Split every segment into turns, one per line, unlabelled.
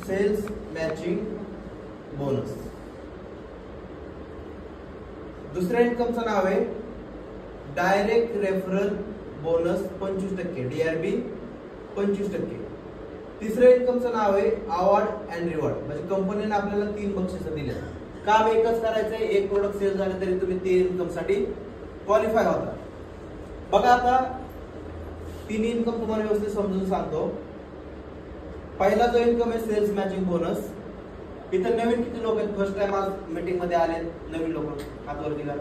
Cells matching bonus. दुसऱ्या इन्कमचं नाव आहे direct referral bonus 25%, DRB 25%. तिसऱ्या इन्कमचं नाव आहे अवॉर्ड अँड रिवॉर्ड. म्हणजे कंपनीने आपल्याला 3 बक्षिसं दिले. काम एकच करायचंय, एक प्रोडक्ट सेल झाले तरी तुम्ही 3 इन्कम साठी क्वालिफाय होता. बघा आता 3 इन्कम तुम्हाला व्यवस्थित समजून सांगतो. पहिला जो इन्कम आहे सेल्स मॅचिंग बोनस. इथं नवीन किती लोक आहेत फर्स्ट टाइम आज मीटिंग मध्ये आले? नवीन लोक हात वर दिला.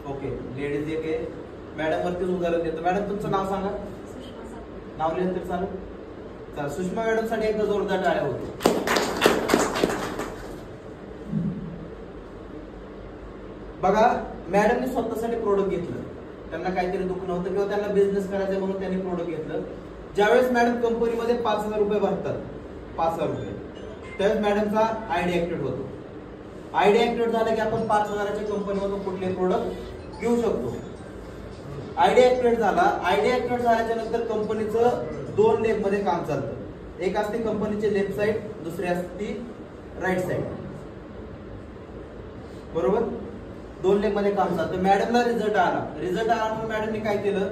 ओके, लेडीज एक आहे. मॅडम वरतीच उदाहरण देतो. मॅडम तुमचं नाव सांगा. नाव लिहिलं तर चालेल. चला, सुषमा मॅडम साठी एकदा जोरदार टाळ्या होतो. बघा, मॅडमने स्वतःसाठी प्रोडक्ट घेतलं. त्यांना काहीतरी दुःख नव्हतं किंवा त्यांना बिझनेस करायचा म्हणून त्यांनी प्रोडक्ट घेतलं. ज्यावेळेस मॅडम कंपनीमध्ये 5,000 रुपये भरतात, 5,000 रुपये, त्यावेळेस मॅडमचा आयडी ऍक्टिव्हेट होतो. आयडी ऍक्टिव्हेट झाला की आपण 5,000च्या कंपनीमधून कुठले प्रोडक्ट घेऊ शकतो. आयडी ऍक्टिव्हेट झाला. आयडी ऍक्टिव्हेट झाल्याच्या नंतर कंपनीचं 2 लेग मध्ये काम चालतं. एक असते कंपनीची लेफ्ट साइड, दुसरी असते राईट साइड. बरोबर, 2 लेग मध्ये काम चालतं. मॅडमला रिझल्ट आला. रिझल्ट आला म्हणून मॅडमने काय केलं,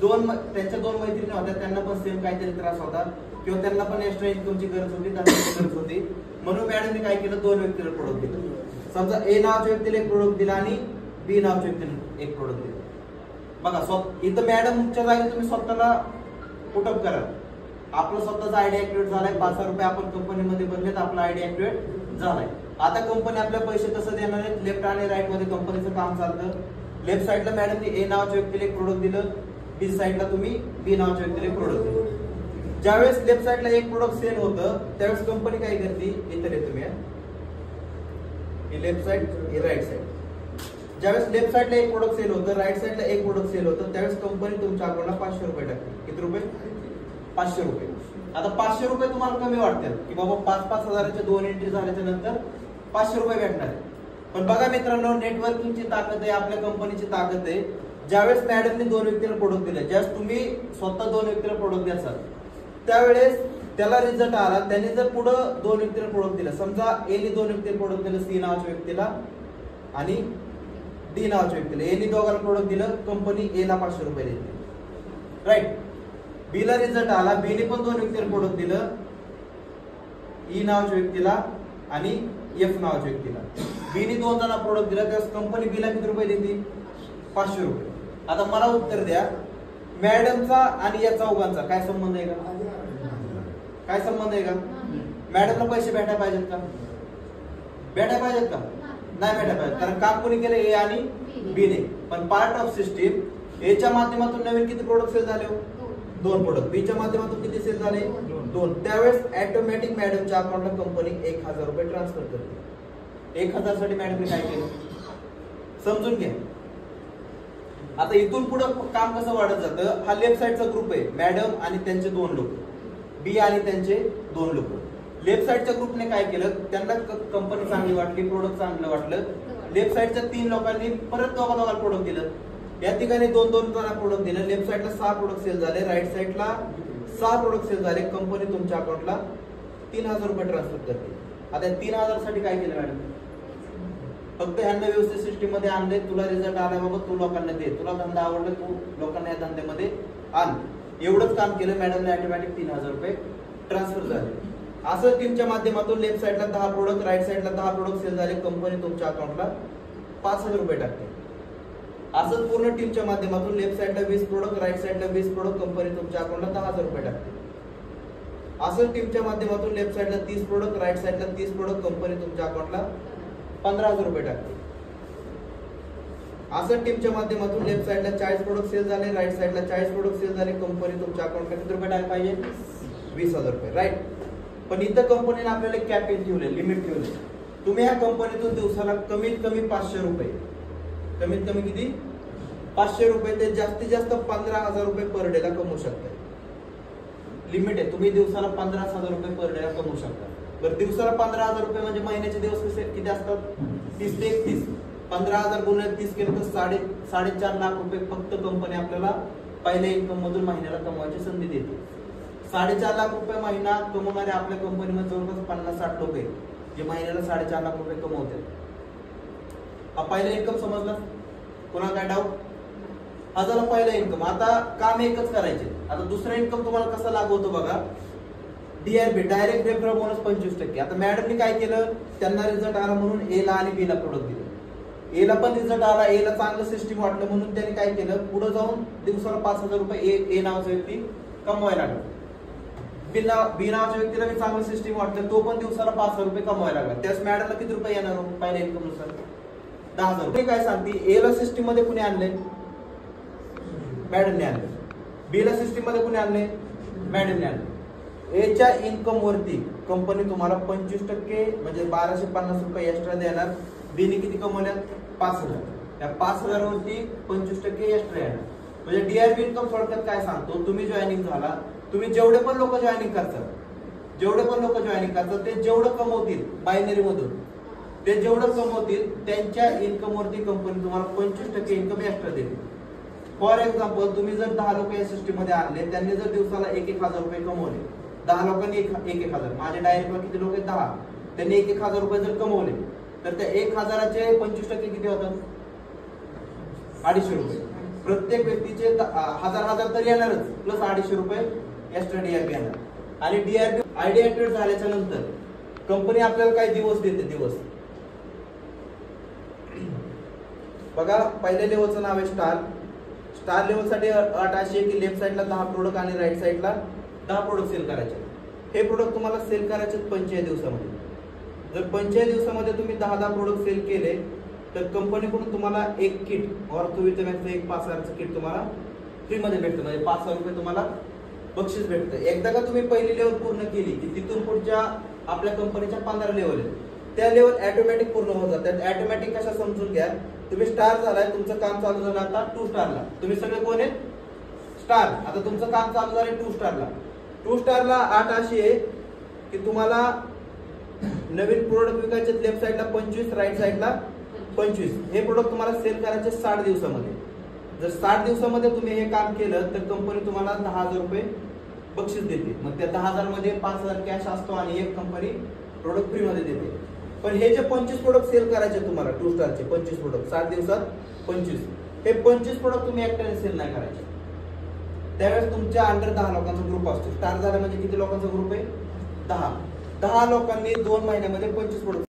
त्यांच्या 2 मैत्रिणी होत्या, त्यांना पण सेम काहीतरी त्रास होता किंवा त्यांना पण एक्स्ट्रा इन्कमची गरज होती, धंद्याची गरज होती. म्हणून मॅडमने काय केलं, 2 व्यक्तीला प्रोडक्ट दिलं. समजा ए नावाच्या व्यक्तीला एक प्रोडक्ट दिला आणि बी नावाच्या व्यक्तीला एक प्रोडक्ट दिलं. बघा, इथं मॅडमच्या जागी तुम्ही स्वतःला पुटअप करा. आपलं स्वतःचा आयडी ऍक्टिव्हेट झालाय. 5,000 रुपये आपण कंपनीमध्ये भरलेत, आपला आयडी ऍक्टिव्हेट झालाय. आता कंपनी आपल्या पैसे कसं देणार आहे, लेफ्ट आणि राईट मध्ये कंपनीचं काम चालतं. लेफ्ट साईडला मॅडमने ए नावाच्या व्यक्तीला एक प्रोडक्ट दिलं, बी साईडला तुम्ही बी नावाच्या व्यक्तीला एक प्रोडक्ट दिलं. ज्यावेळेस लेफ्ट साईडला एक प्रोडक्ट सेल होतं त्यावेळेस कंपनी काय करते, इतर येतो मी, लेफ्ट साईड हे राईट साईड. ज्यावेळेस लेफ्ट साईडला एक प्रोडक्ट सेल होतं, राईट साईडला एक प्रोडक्ट सेल होतं, त्यावेळेस कंपनी तुमच्या अकाउंटला 500 रुपये टाकते. किती रुपये? 500 रुपये. आता 500 रुपये तुम्हाला कमी वाटतील की बाबा 5-5 हजाराच्या 2 एंट्री झाल्याच्या नंतर 500 रुपये भेटणार आहे. पण बघा मित्रांनो, नेटवर्किंगची ताकद आहे, आपल्या कंपनीची ताकद आहे. ज्यावेळेस मॅडमने 2 व्यक्तीला प्रोडक्ट दिले, ज्यावेळेस तुम्ही स्वतः 2 व्यक्तीला प्रोडक्ट द्याल त्यावेळेस त्याला रिझल्ट आला. त्यांनी जर पुढे 2 व्यक्तीला प्रोडक्ट दिलं, समजा एने 2 व्यक्तीला प्रोडक्ट दिलं, सी नावाच्या व्यक्तीला आणि डी नावाच्या व्यक्तीला. एने दोघांना प्रोडक्ट दिलं, कंपनी ए ला 500 रुपये देते. राईट. बी ला रिझल्ट आला, बी ने पण 2 व्यक्तीला प्रोडक्ट दिलं, ई नावाच्या व्यक्तीला आणि एफ नावाच्या व्यक्तीला. बी ने 2 जणांना प्रोडक्ट दिला, त्यावेळेस कंपनी बी ला किती रुपये देते? 500 रुपये. आता मला उत्तर द्या, मॅडमचा आणि या चौघांचा काय संबंध आहे का? काय संबंध आहे का? मॅडमला पैसे भेटायला पाहिजेत का? भेटायला पाहिजेत का? नाही भेटायला पाहिजे. कारण काम कोणी केलं? ए आणि बी ने. पण पार्ट ऑफ सिस्टीम, ए च्या माध्यमातून नवीन किती प्रोडक्ट सेल झाले? 2 प्रोडक्ट. बी च्या माध्यमातून किती सेल झाले? 2. त्यावेळेस ऑटोमॅटिक मॅडमच्या अकाउंटला कंपनी 1,000 रुपये ट्रान्सफर करते. 1,000 साठी मॅडमने काय केलं समजून घ्या. आता इथून पुढे काम कसं वाढत जातं, हा लेफ्ट साइडचा ग्रुप आहे, मॅडम आणि त्यांचे 2 लोक, बी आणि त्यांचे 2 लोक. लेफ्ट साइडच्या ग्रुपने काय केलं, त्यांना कंपनी चांगली वाटली, प्रोडक्ट चांगलं वाटलं. लेफ्ट साइडच्या 3 लोकांनी परत दोघांना प्रोडक्ट दिलं. या ठिकाणी 2-2 जणांना प्रोडक्ट दिलं. लेफ्ट साइडला 6 प्रोडक्ट सेल झाले, राईट साइडला 6 प्रोडक्ट सेल झाले. कंपनी तुमच्या अकाउंटला 3,000 रुपये ट्रान्सफर करते. आता 3,000 साठी काय केलं मॅडम? फक्त ह्यांना व्यवस्थित सिस्टीम मध्ये आणले. तुला रिझल्ट आला बाबा, तू लोकांना दे. तुला धंदा आवडला, तू लोकांना या धंद्यामध्ये आण. एवढंच काम केलं. मॅडमने ऑटोमॅटिक 3,000 रुपये ट्रान्सफर झाले. असं टीमच्या माध्यमातून लेफ्ट साइडला 10 प्रोडक्ट, राईट साइडला 10 प्रोडक्ट सेल झाले. कंपनी तुमच्या अकाउंटला 5,000 रुपये टाकते. असंच पूर्ण टीमच्या माध्यमातून लेफ्ट साइडला 20 प्रोडक्ट, राईट साइडला 20 प्रोडक्ट, कंपनी तुमच्या अकाउंटला 10,000 रुपये टाकते. असंच टीमच्या माध्यमातून लेफ्ट साइडला 30 प्रोडक्ट, राईट साइडला 30 प्रोडक्ट, कंपनी तुमच्या अकाउंटला 15,000 रुपये टाकते. असं टीमच्या माध्यमातून लेफ्ट साइडला 40 प्रोडक्ट सेल झाले, राईट साइडला 40 प्रोडक्ट सेल झाले. कंपनी तुमच्या अकाउंटला किती रुपये टाकायला पाहिजे? 20,000 रुपये. राईट. पण इथं कंपनीने आपल्याला कॅप ठेवले, लिमिट ठेवले. तुम्ही या कंपनीतून दिवसाला कमीत कमी 500 रुपये, कमीत कमी किती? 500 रुपये ते जास्तीत जास्त 15,000 रुपये पर डे ला कमवू शकता. लिमिट आहे. तुम्ही दिवसाला 15,000 रुपये पर डे ला कमवू शकता. बरं, दिवसाला 15,000 रुपये म्हणजे महिन्याचे दिवस कसे किती असतात? 30 ते 31. 15,000 गुणिले 30 केलं तर 4.5 लाख रुपये फक्त कंपनी आपल्याला पहिल्या इन्कम मधून महिन्याला कमवायची संधी देते. 4.5 लाख रुपये महिना कमवणारे आपल्या कंपनीमध्ये जवळपास 50-60 लोक आहेत, जे महिन्याला 4.5 लाख रुपये कमवतात. हा पहिला इन्कम समजला? कोणाला काय डाऊट? हा झाला पहिला इन्कम. आता काम एकच करायचे. आता दुसरा इन्कम तुम्हाला कसा लागू होतो बघा. DRB direct referral bonus 25%. आता मॅडमनी काय केलं, त्यांना रिझल्ट आला म्हणून ए ला आणि बी ला प्रोडक्ट दिलं. ए ला पण रिझल्ट आला, ए ला चांगलं सिस्टीम वाटलं म्हणून त्यांनी काय केलं, पुढे जाऊन दिवसाला 5,000 रुपये ए नावाचा व्यक्ती कमवायला लागला. बी नावाच्या व्यक्तीला मी चांगलं सिस्टीम वाटलं, तो पण दिवसाला 5,000 रुपये कमवायला लागला. त्यास मॅडमला किती रुपये येणार हो पहिल्या इन्कम नुसार? 10,000 रुपये. काय सांगते, ए ला सिस्टीम मध्ये कुणी आणले? मॅडमने आणले. बी ला सिस्टीम मध्ये कुणी आणले? मॅडमने आणले. एच्या इन्कम वरती कंपनी तुम्हाला 25% म्हणजे 1250 रुपये एक्स्ट्रा देणार. बीने किती कमवल्यात? 5,000. त्या 5,000 वरती 25% एक्स्ट्रा येणार. म्हणजे DRB इन्कम थोडक्यात काय सांगतो, तुम्ही जॉईनिंग झाला, तुम्ही जेवढे पण लोक जॉईनिंग करतात, ते जेवढं कमवतील बायनरी मधून, ते जेवढं कमवतील त्यांच्या इन्कम वरती कंपनी तुम्हाला 25% इन्कम एक्स्ट्रा देईल. फॉर एक्झाम्पल, तुम्ही जर 10 लोक या सिस्टीम मध्ये आणले, त्यांनी जर दिवसाला 1,000 रुपये कमवले, 10 लोकांनी 1,000, माझ्या डायरेक्टला किती लोक आहेत? 10. त्यांनी 1,000 रुपये जर कमवले, तर त्या 1,000चे 25% किती होतात? 250 रुपये. प्रत्येक व्यक्तीचे 1,000 तर येणारच, प्लस 250 रुपये एक्स्ट्रा DRB येणार. आणि DRB आयडी ऍक्टिव्हेट झाल्याच्या नंतर कंपनी आपल्याला काही दिवस देते. दिवस बघा, पहिल्या लेवलचं नाव आहे स्टार. स्टार लेवल साठी अट अशी आहे की लेफ्ट साइडला 10 प्रोडक्ट आणि राईट साइडला 10 प्रोडक्ट सेल करायचे. हे प्रोडक्ट तुम्हाला सेल करायचे 45 दिवसामध्ये. जर 45 दिवसामध्ये तुम्ही 10 प्रोडक्ट सेल केले, तर कंपनीकडून तुम्हाला एक किट ऑर्थोविटमॅक्सचं एक 5,000चं किट तुम्हाला फ्री मध्ये भेटतं. म्हणजे 5,000 रुपये तुम्हाला बक्षीस भेटतं. एकदा का तुम्ही पहिली लेवल पूर्ण केली की तिथून पुढच्या आपल्या कंपनीच्या 15 लेवल आहेत, त्या लेवल ऑटोमॅटिक पूर्ण होत जातात. ऑटोमॅटिक कशा समजून घ्या, तुम्ही स्टार झालाय, तुमचं काम चालू झालं आता 2 स्टारला. तुम्ही सगळे कोण आहेत? स्टार. आता तुमचं काम चालू झालंय 2 स्टारला. 2 स्टारला अट अशी आहे की तुम्हाला नवीन प्रोडक्ट विकायचे, लेफ्ट साइडला 25, राईट साइडला 25. हे प्रोडक्ट तुम्हाला सेल करायचे 60 दिवसामध्ये. जर 60 दिवसामध्ये तुम्ही हे काम केलं, तर कंपनी तुम्हाला 10,000 रुपये बक्षीस देते. मग त्या 10,000 मध्ये 5,000 कॅश असतो आणि एक कंपनी प्रोडक्ट फ्री मध्ये देते. पण हे जे 25 प्रोडक्ट सेल करायचे तुम्हाला, 2 स्टारचे 25 प्रोडक्ट 60 दिवसात 25, हे 25 प्रोडक्ट तुम्ही एकट्याने सेल नाही करायचे. त्यावेळेस तुमच्या अंडर 10 लोकांचा ग्रुप असतो. स्टार झाला म्हणजे किती लोकांचा ग्रुप आहे? 10 लोकांनी 2 महिन्यामध्ये 25 प्रोडक्ट